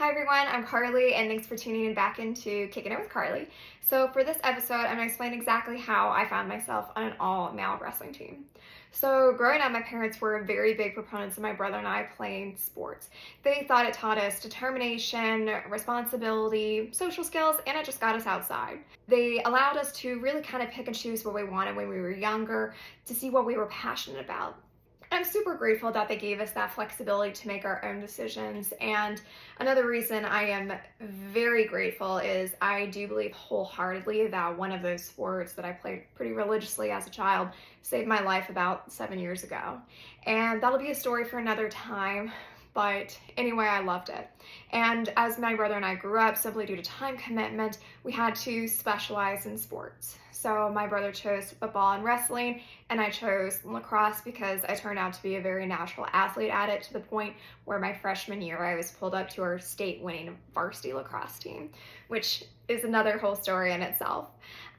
Hi everyone, I'm Carly and thanks for tuning in back into Kicking It with Carly. So for this episode, I'm going to explain exactly how I found myself on an all-male wrestling team. So growing up, my parents were very big proponents of my brother and I playing sports. They thought it taught us determination, responsibility, social skills, and it just got us outside. They allowed us to really kind of pick and choose what we wanted when we were younger, to see what we were passionate about. I'm super grateful that they gave us that flexibility to make our own decisions. And another reason I am very grateful is I do believe wholeheartedly that one of those sports that I played pretty religiously as a child saved my life about 7 years ago. And that'll be a story for another time. But anyway, I loved it. And as my brother and I grew up, simply due to time commitment, we had to specialize in sports. So my brother chose football and wrestling, and I chose lacrosse because I turned out to be a very natural athlete at it, to the point where my freshman year I was pulled up to our state winning varsity lacrosse team, which is another whole story in itself.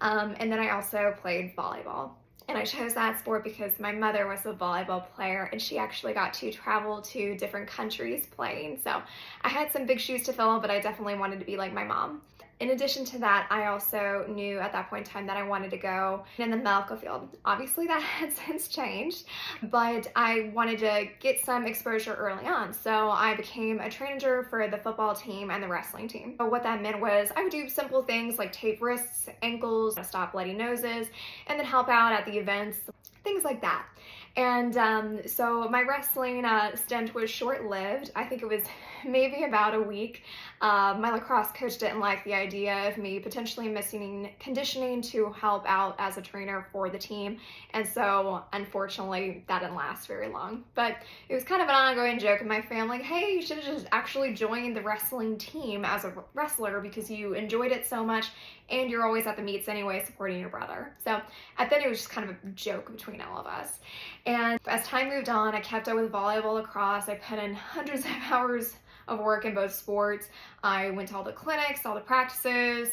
And then I also played volleyball. And I chose that sport because my mother was a volleyball player and she actually got to travel to different countries playing. So I had some big shoes to fill, but I definitely wanted to be like my mom. In addition to that, I also knew at that point in time that I wanted to go in the medical field. Obviously that has since changed, but I wanted to get some exposure early on. So I became a trainer for the football team and the wrestling team. But what that meant was I would do simple things like tape wrists, ankles, stop bloody noses, and then help out at the events, things like that. And so my wrestling stint was short-lived. I think it was maybe about a week. My lacrosse coach didn't like the idea of me potentially missing conditioning to help out as a trainer for the team. And so unfortunately that didn't last very long. But it was kind of an ongoing joke in my family, hey, you should have just actually joined the wrestling team as a wrestler because you enjoyed it so much and you're always at the meets anyway supporting your brother. So at then it was just kind of a joke between all of us. And as time moved on, I kept up with volleyball, lacrosse. I put in hundreds of hours of work in both sports. I went to all the clinics, all the practices,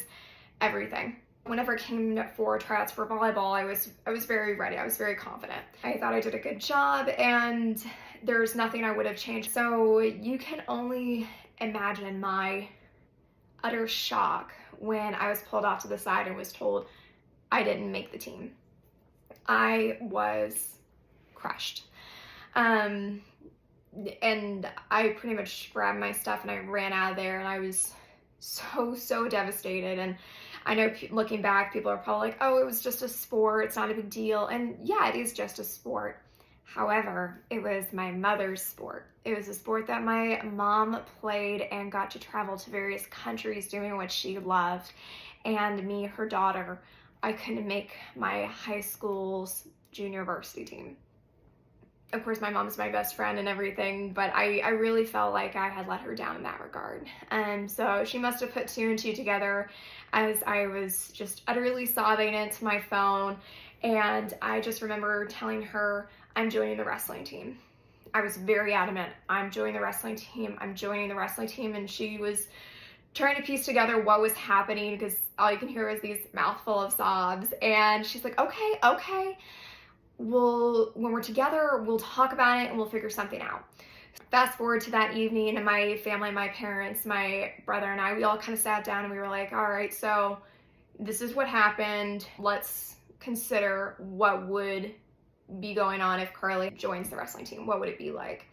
everything. Whenever it came for tryouts for volleyball, I was very ready. I was very confident. I thought I did a good job and there's nothing I would have changed. So you can only imagine my utter shock when I was pulled off to the side and was told I didn't make the team. I was crushed. And I pretty much grabbed my stuff and I ran out of there, and I was so devastated. And I know looking back, people are probably like, oh, it was just a sport, it's not a big deal. And yeah, it is just a sport. However, it was my mother's sport. It was a sport that my mom played and got to travel to various countries doing what she loved. And me, her daughter, I couldn't make my high school's junior varsity team. Of course, my mom's my best friend and everything, but I really felt like I had let her down in that regard. And so she must have put two and two together as I was just utterly sobbing into my phone. And I just remember telling her, I'm joining the wrestling team. I was very adamant, I'm joining the wrestling team, I'm joining the wrestling team. And she was trying to piece together what was happening because all you can hear is these mouthful of sobs. And she's like, okay. When we're together, we'll talk about it and we'll figure something out. Fast forward to that evening, and my family, my parents, my brother and I, we all kind of sat down and we were like, all right, so this is what happened. Let's consider what would be going on if Carly joins the wrestling team. What would it be like?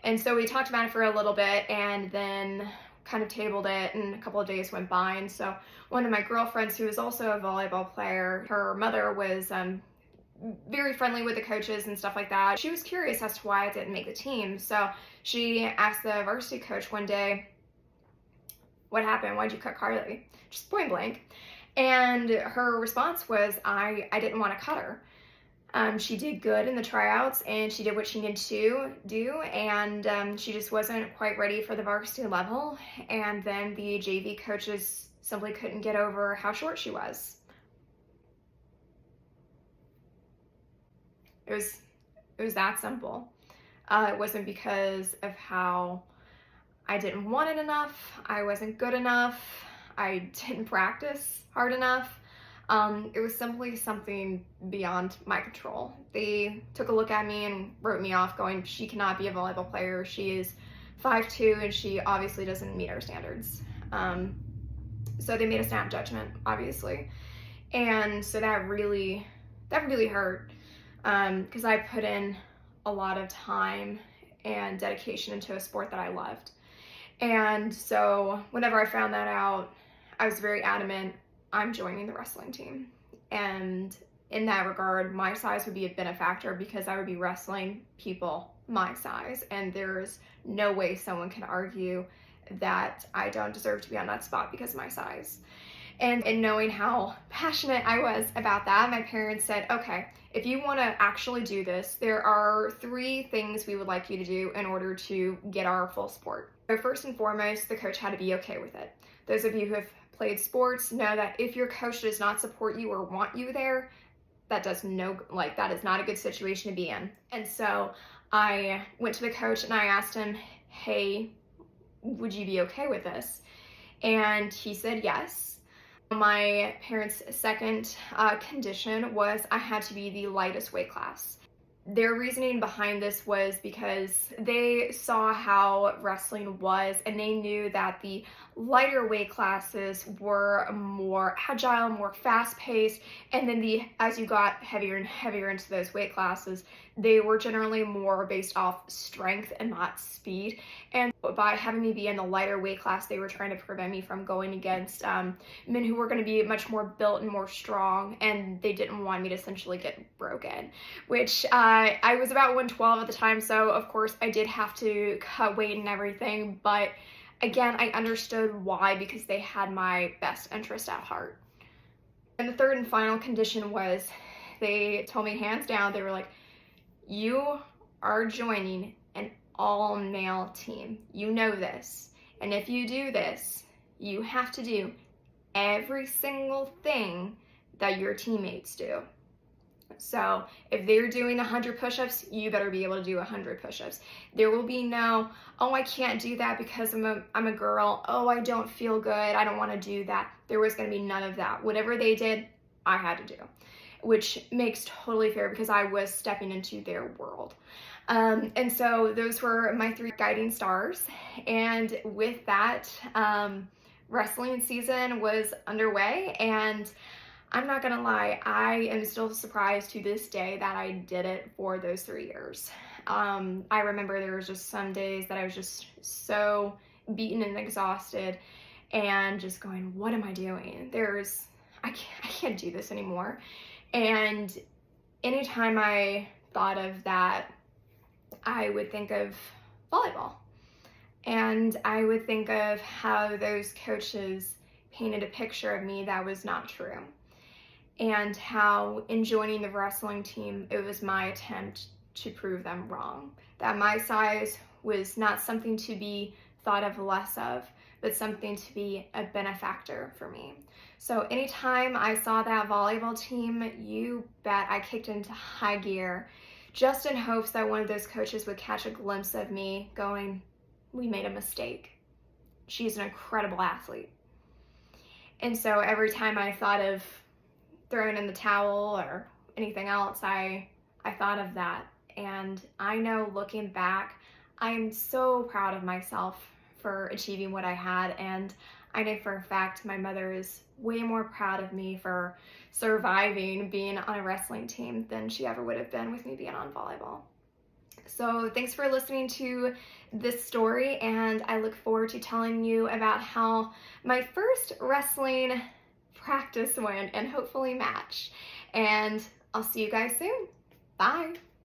And so we talked about it for a little bit and then kind of tabled it, and a couple of days went by. And so one of my girlfriends, who is also a volleyball player, her mother was very friendly with the coaches and stuff like that. She was curious as to why I didn't make the team. So she asked the varsity coach one day, what happened? Why'd you cut Carly? Just point blank. And her response was, I didn't want to cut her. She did good in the tryouts and she did what she needed to do, and she just wasn't quite ready for the varsity level. And then the JV coaches simply couldn't get over how short she was. It was that simple. It wasn't because of how I didn't want it enough, I wasn't good enough, I didn't practice hard enough. It was simply something beyond my control. They took a look at me and wrote me off going, she cannot be a volleyball player. She is 5'2", and she obviously doesn't meet our standards. So they made a snap judgment, obviously. And so that really hurt, because I put in a lot of time and dedication into a sport that I loved. And so whenever I found that out, I was very adamant, I'm joining the wrestling team. And in that regard, my size would be a benefactor because I would be wrestling people my size. And there's no way someone can argue that I don't deserve to be on that spot because of my size. And in knowing how passionate I was about that, my parents said, okay, if you want to actually do this, there are 3 things we would like you to do in order to get our full support. So first and foremost, the coach had to be okay with it. Those of you who have played sports know that if your coach does not support you or want you there, that is not a good situation to be in. And so I went to the coach and I asked him, hey, would you be okay with this? And he said yes. My parents' second condition was I had to be the lightest weight class. Their reasoning behind this was because they saw how wrestling was, and they knew that the lighter weight classes were more agile, more fast-paced, and then as you got heavier and heavier into those weight classes, they were generally more based off strength and not speed. And by having me be in the lighter weight class, they were trying to prevent me from going against men who were going to be much more built and more strong, and they didn't want me to essentially get broken, which I was about 112 at the time, so of course I did have to cut weight and everything, but again, I understood why, because they had my best interest at heart. And the third and final condition was, they told me hands down, they were like, you are joining an all-male team. You know this. And if you do this, you have to do every single thing that your teammates do. So if they're doing 100 push-ups, you better be able to do 100 push-ups. There will be no, oh, I can't do that because I'm a girl. Oh, I don't feel good. I don't want to do that. There was going to be none of that. Whatever they did, I had to do, which makes totally fair because I was stepping into their world. And so those were my 3 guiding stars. And with that, wrestling season was underway, and I'm not gonna lie, I am still surprised to this day that I did it for those 3 years. I remember there was just some days that I was just so beaten and exhausted and just going, what am I doing? I can't do this anymore. And anytime I thought of that, I would think of volleyball. And I would think of how those coaches painted a picture of me that was not true. And how in joining the wrestling team, it was my attempt to prove them wrong. That my size was not something to be thought of less of, but something to be a benefactor for me. So anytime I saw that volleyball team, you bet I kicked into high gear, just in hopes that one of those coaches would catch a glimpse of me going, we made a mistake. She's an incredible athlete. And so every time I thought of throwing in the towel or anything else, I thought of that. And I know, looking back, I am so proud of myself for achieving what I had, and I know for a fact my mother is way more proud of me for surviving being on a wrestling team than she ever would have been with me being on volleyball. So thanks for listening to this story, and I look forward to telling you about how my first wrestling practice went and hopefully match. And I'll see you guys soon. Bye.